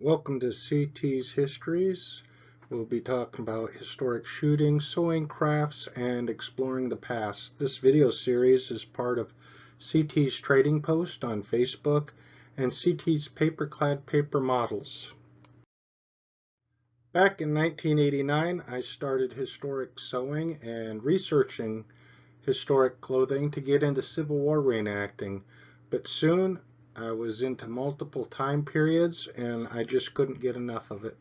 Welcome to CT's Histories. We'll be talking about historic shooting, sewing crafts, and exploring the past. This video series is part of CT's Trading Post on Facebook and CT's Paperclad Paper Models. Back in 1989, I started historic sewing and researching historic clothing to get into Civil War reenacting, but soon I was into multiple time periods and I just couldn't get enough of it.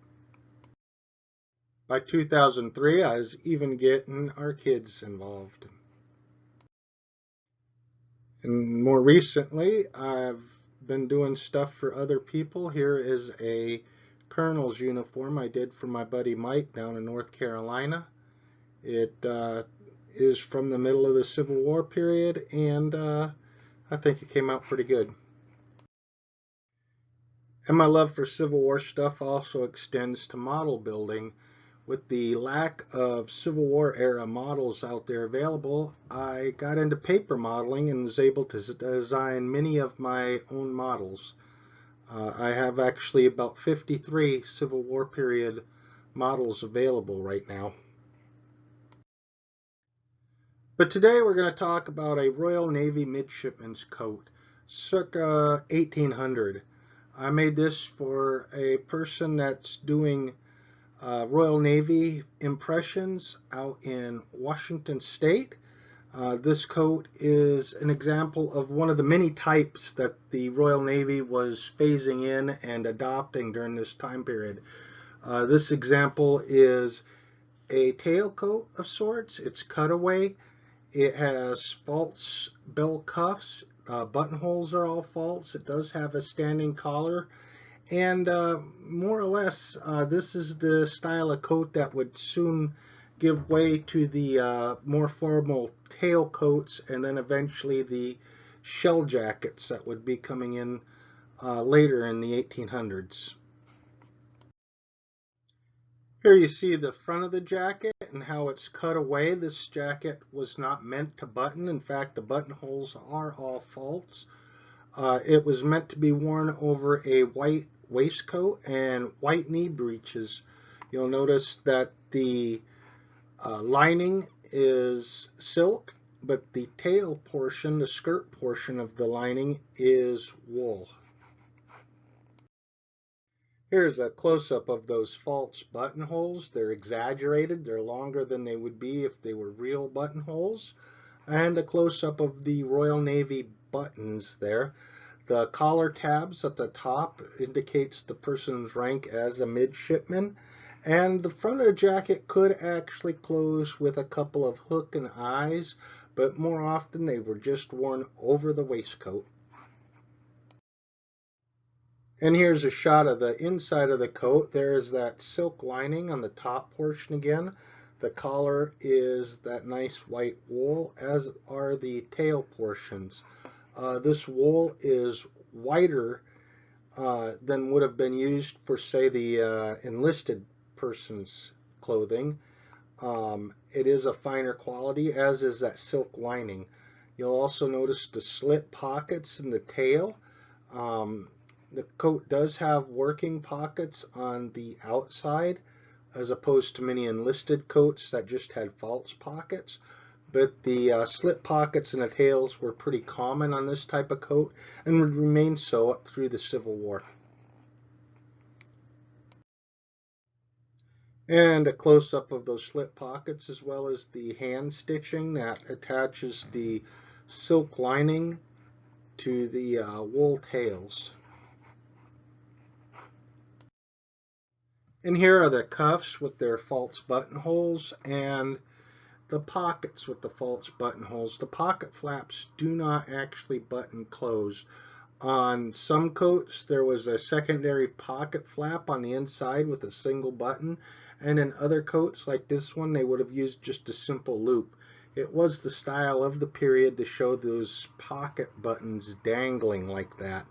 By 2003, I was even getting our kids involved. And more recently, I've been doing stuff for other people. Here is a colonel's uniform I did for my buddy Mike down in North Carolina. It is from the middle of the Civil War period, and I think it came out pretty good. And my love for Civil War stuff also extends to model building. With the lack of Civil War era models out there available, I got into paper modeling and was able to design many of my own models. I have actually about 53 Civil War period models available right now. But today we're going to talk about a Royal Navy Midshipman's coat, circa 1800. I made this for a person that's doing Royal Navy impressions out in Washington State. This coat is an example of one of the many types that the Royal Navy was phasing in and adopting during this time period. This example is a tailcoat of sorts. It's cutaway. It has false bell cuffs. Buttonholes are all false. It does have a standing collar. And more or less, this is the style of coat that would soon give way to the more formal tailcoats and then eventually the shell jackets that would be coming in later in the 1800s. Here you see the front of the jacket and how it's cut away. This jacket was not meant to button. In fact, the buttonholes are all false. It was meant to be worn over a white waistcoat and white knee breeches. You'll notice that the lining is silk, but the tail portion, the skirt portion of the lining, is wool. Here's a close-up of those false buttonholes. They're exaggerated. They're longer than they would be if they were real buttonholes. And a close-up of the Royal Navy buttons there. The collar tabs at the top indicates the person's rank as a midshipman. And the front of the jacket could actually close with a couple of hook and eyes, but more often they were just worn over the waistcoat. And here's a shot of the inside of the coat. There is that silk lining on the top portion again. The collar is that nice white wool, as are the tail portions. This wool is whiter than would have been used for, say, the enlisted person's clothing. It is a finer quality, as is that silk lining. You'll also notice the slit pockets in the tail. The coat does have working pockets on the outside, as opposed to many enlisted coats that just had false pockets. But the slit pockets in the tails were pretty common on this type of coat and would remain so up through the Civil War. And a close-up of those slit pockets, as well as the hand stitching that attaches the silk lining to the wool tails. And here are the cuffs with their false buttonholes and the pockets with the false buttonholes. The pocket flaps do not actually button closed. On some coats, there was a secondary pocket flap on the inside with a single button, and in other coats like this one, they would have used just a simple loop. It was the style of the period to show those pocket buttons dangling like that.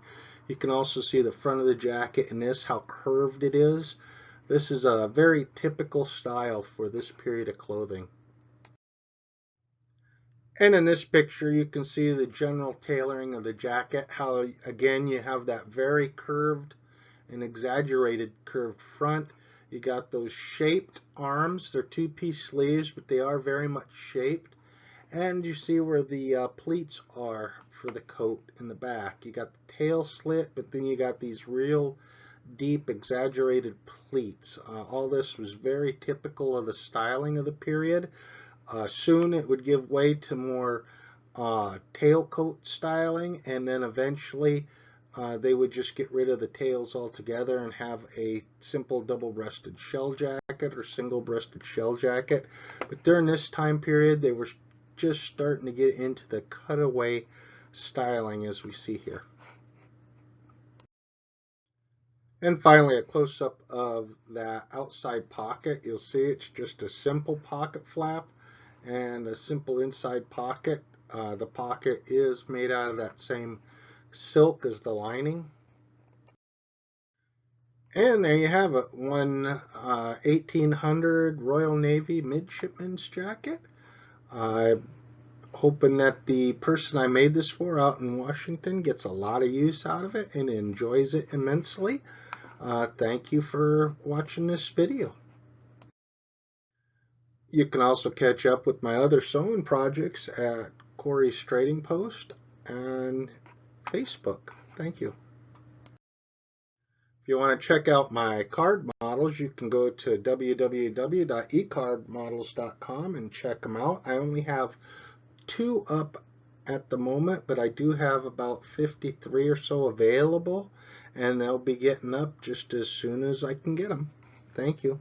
You can also see the front of the jacket in this, how curved it is. This is a very typical style for this period of clothing. And in this picture, you can see the general tailoring of the jacket, how, again, you have that very curved an exaggerated curved front. You got those shaped arms. They're two-piece sleeves, but they are very much shaped. And you see where the pleats are for the coat in the back. You got the tail slit, but then you got these real deep exaggerated pleats. All this was very typical of the styling of the period. Soon it would give way to more tailcoat styling, and then eventually they would just get rid of the tails altogether and have a simple double-breasted shell jacket or single-breasted shell jacket. But during this time period, they were just starting to get into the cutaway styling as we see here. And finally, a close-up of that outside pocket. You'll see it's just a simple pocket flap and a simple inside pocket. The pocket is made out of that same silk as the lining. And there you have it, one 1800 Royal Navy Midshipman's jacket. I'm hoping that the person I made this for out in Washington gets a lot of use out of it and enjoys it immensely. Thank you for watching this video. You can also catch up with my other sewing projects at Corey's Trading Post and Facebook. Thank you. If you want to check out my card models, you can go to www.ecardmodels.com and check them out. I only have 2 up at the moment, but I do have about 53 or so available, and they'll be getting up just as soon as I can get them. Thank you.